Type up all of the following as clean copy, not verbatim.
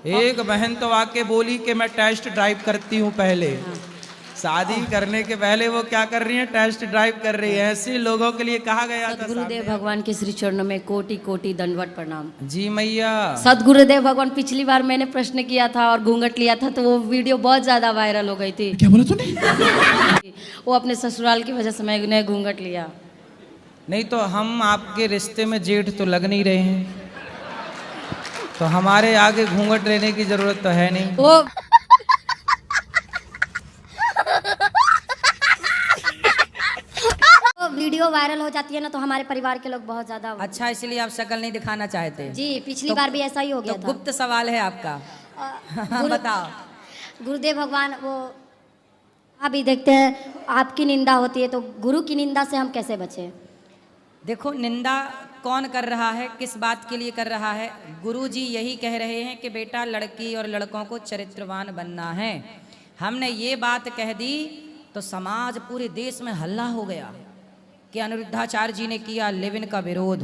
एक बहन तो आके बोली कि मैं टेस्ट ड्राइव करती हूँ पहले। शादी करने के पहले वो क्या कर रही है, टेस्ट ड्राइव कर रही है। ऐसे लोगों के लिए कहा गया था। गुरुदेव भगवान के श्री चरणों में कोटि कोटि दंडवत प्रणाम। जी मैया। सदगुरुदेव भगवान, पिछली बार मैंने प्रश्न किया था और घूंघट लिया था तो वो वीडियो बहुत ज्यादा वायरल हो गई थी। क्या बोला तूने? वो अपने ससुराल की वजह से मैंने घूंघट लिया। नहीं तो हम आपके रिश्ते में जेठ तो लग नहीं रहे हैं, तो हमारे आगे घूंघट लेने की जरूरत तो है नहीं। वो वीडियो वायरल हो जाती है ना तो हमारे परिवार के लोग बहुत ज्यादा। अच्छा, इसलिए आप शक्ल नहीं दिखाना चाहते? जी, पिछली बार भी ऐसा ही हो गया तो था। गुप्त सवाल है आपका। बताओ। गुरुदेव भगवान, वो अभी देखते हैं आपकी निंदा होती है तो गुरु की निंदा से हम कैसे बचें? देखो, निंदा कौन कर रहा है, किस बात के लिए कर रहा है? गुरुजी यही कह रहे हैं कि बेटा लड़की और लड़कों को चरित्रवान बनना है। हमने ये बात कह दी तो समाज पूरे देश में हल्ला हो गया कि अनिरुद्धाचार्य जी ने किया लिव इन का विरोध,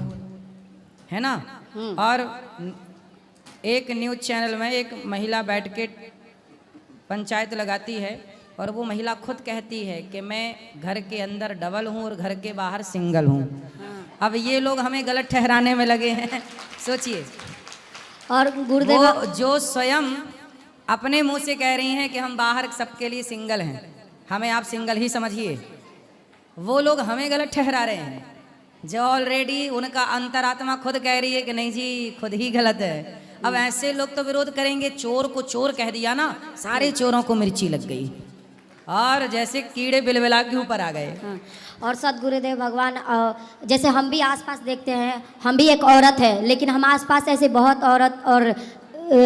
है ना। और एक न्यूज़ चैनल में एक महिला बैठ के पंचायत लगाती है और वो महिला खुद कहती है कि मैं घर के अंदर डबल हूँ और घर के बाहर सिंगल हूँ। अब ये लोग हमें गलत ठहराने में लगे हैं, सोचिए। और गुरुदेव वो जो स्वयं अपने मुंह से कह रही हैं कि हम बाहर सबके लिए सिंगल हैं, हमें आप सिंगल ही समझिए, वो लोग हमें गलत ठहरा रहे हैं, जो ऑलरेडी उनका अंतरात्मा खुद कह रही है कि नहीं जी खुद ही गलत है। अब ऐसे लोग तो विरोध करेंगे। चोर को चोर कह दिया ना, सारे चोरों को मिर्ची लग गई और जैसे कीड़े बिलबिला के ऊपर आ गए। हाँ। और सदगुरुदेव भगवान, जैसे हम भी आसपास देखते हैं, हम भी एक औरत है लेकिन हम आसपास ऐसे बहुत औरत और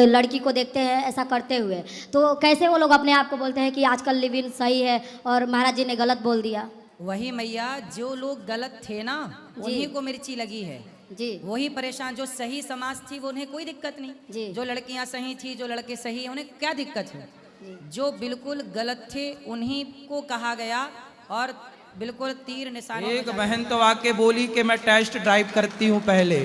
लड़की को देखते हैं ऐसा करते हुए, तो कैसे वो लोग अपने आप को बोलते हैं कि आजकल लिव इन सही है और महाराज जी ने गलत बोल दिया? वही मैया, जो लोग गलत थे ना उन्हीं को मिर्ची लगी है जी। वही परेशान। जो सही समाज थी वो उन्हें कोई दिक्कत जी। नहीं, जो लड़कियां सही थी, जो लड़के सही, उन्हें क्या दिक्कत है? जो बिल्कुल गलत थे उन्हीं को कहा गया और बिल्कुल तीर निशाने। एक बहन तो आके बोली कि मैं टेस्ट ड्राइव करती हूँ पहले।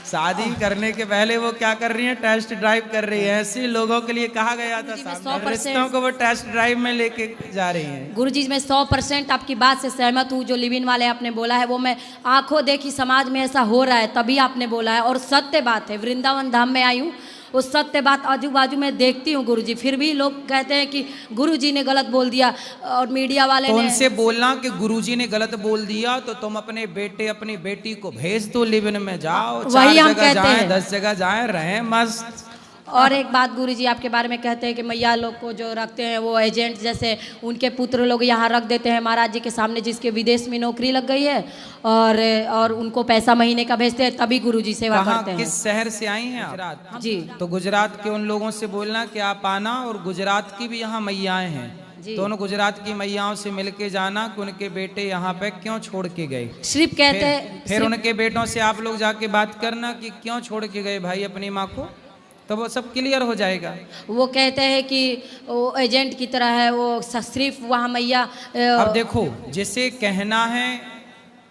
शादी करने के पहले वो क्या कर रही है, टेस्ट ड्राइव कर रही है। ऐसे लोगों के लिए कहा गया था, सामने रिश्तों को वो टेस्ट ड्राइव में लेके जा रही हैं। गुरुजी, मैं 100% आपकी बात से सहमत हूँ। जो लिव इन वाले आपने बोला है वो मैं आंखों देखी समाज में ऐसा हो रहा है तभी आपने बोला है और सत्य बात है। वृंदावन धाम में आई हूँ, उस सत्य बात आजू बाजू में देखती हूँ गुरुजी, फिर भी लोग कहते हैं कि गुरुजी ने गलत बोल दिया और मीडिया वाले तो ने उनसे बोलना कि गुरुजी ने गलत बोल दिया तो तुम अपने बेटे अपनी बेटी को भेज दो, लिव इन में जाओ, वही हम कहते जाएं, हैं। 10 जगह जाएं, रहें मस्त। और एक बात गुरुजी आपके बारे में कहते हैं कि मैया लोग को जो रखते हैं वो एजेंट जैसे उनके पुत्र लोग यहाँ रख देते हैं महाराज जी के सामने, जिसके विदेश में नौकरी लग गई है और उनको पैसा महीने का भेजते हैं तभी गुरुजी सेवा करते हैं। किस शहर से आई हैं आप? जी। तो गुजरात के उन लोगों से बोलना कि आप आना और गुजरात की भी यहाँ मैयाएं हैं, तो उन गुजरात की मैयाओं से मिलके जाना कि उनके बेटे यहाँ पे क्यों छोड़ के गए। सिर्फ कहते हैं फिर उनके बेटों से आप लोग जाके बात करना कि क्यों छोड़ के गए भाई अपनी माँ को, तो वो सब क्लियर हो जाएगा। वो कहते हैं कि वो एजेंट की तरह है, वो सिर्फ वहाँ मैया। अब देखो, जिसे कहना है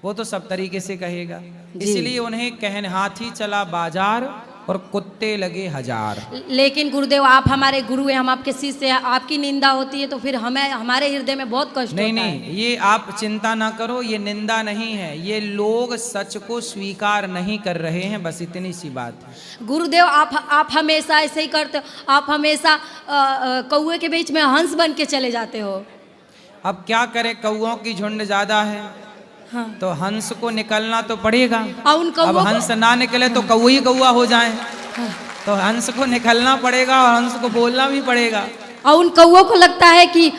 वो तो सब तरीके से कहेगा, इसलिए उन्हें कहने हाथी चला बाजार और कुत्ते लगे हजार। लेकिन गुरुदेव आप हमारे गुरु हैं, हम आपके शिष्य हैं, आपकी निंदा होती है तो फिर हमें हमारे हृदय में बहुत कष्ट होता है। नहीं, ये आप चिंता ना करो, ये निंदा नहीं है, ये लोग सच को स्वीकार नहीं कर रहे हैं, बस इतनी सी बात है। गुरुदेव आप हमेशा ऐसे ही करते हो, आप हमेशा कौए के बीच में हंस बन के चले जाते हो। अब क्या करें, कौओं की झुंड ज्यादा है। हाँ। तो हंस को निकलना तो पड़ेगा। अब हंस ना निकले तो कौआ ही कौआ हो जाए। हाँ। तो हंस को निकलना पड़ेगा और हंस को बोलना भी पड़ेगा। और उन कौओं को लगता है कि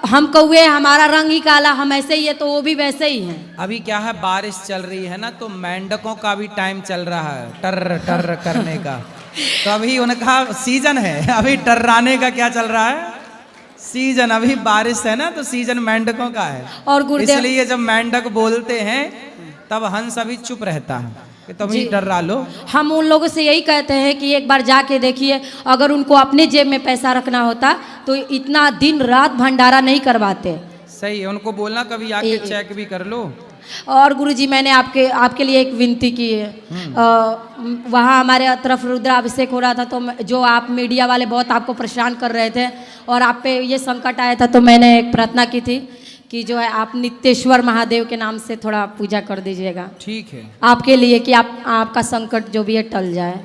हम कौए, हमारा रंग ही काला, हम ऐसे ही है, तो वो भी वैसे ही हैं। अभी क्या है, बारिश चल रही है ना, तो मेंढकों का भी टाइम चल रहा है टर टर करने का। तो अभी उनका सीजन है, अभी टर्राने का क्या चल रहा है, सीजन। अभी बारिश है ना तो सीजन मेंढकों का है। और गुरुदेव, इसलिए जब मेंढक बोलते हैं तब हंस अभी चुप रहता है कि तुम ही डरा लो। हम उन लोगों से यही कहते हैं कि एक बार जाके देखिए, अगर उनको अपने जेब में पैसा रखना होता तो इतना दिन रात भंडारा नहीं करवाते। सही है, उनको बोलना कभी आके चेक भी कर लो। और गुरुजी मैंने आपके लिए एक विनती की है। वहाँ हमारे तरफ रुद्राभिषेक हो रहा था, तो जो आप मीडिया वाले बहुत आपको परेशान कर रहे थे और आप पे ये संकट आया था, तो मैंने एक प्रार्थना की थी कि जो है आप नित्येश्वर महादेव के नाम से थोड़ा पूजा कर दीजिएगा। ठीक है आपके लिए कि आपका संकट जो भी है टल जाए।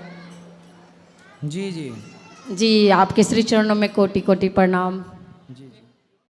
जी जी जी आपके श्री चरणों में कोटि कोटि प्रणाम। जी जी।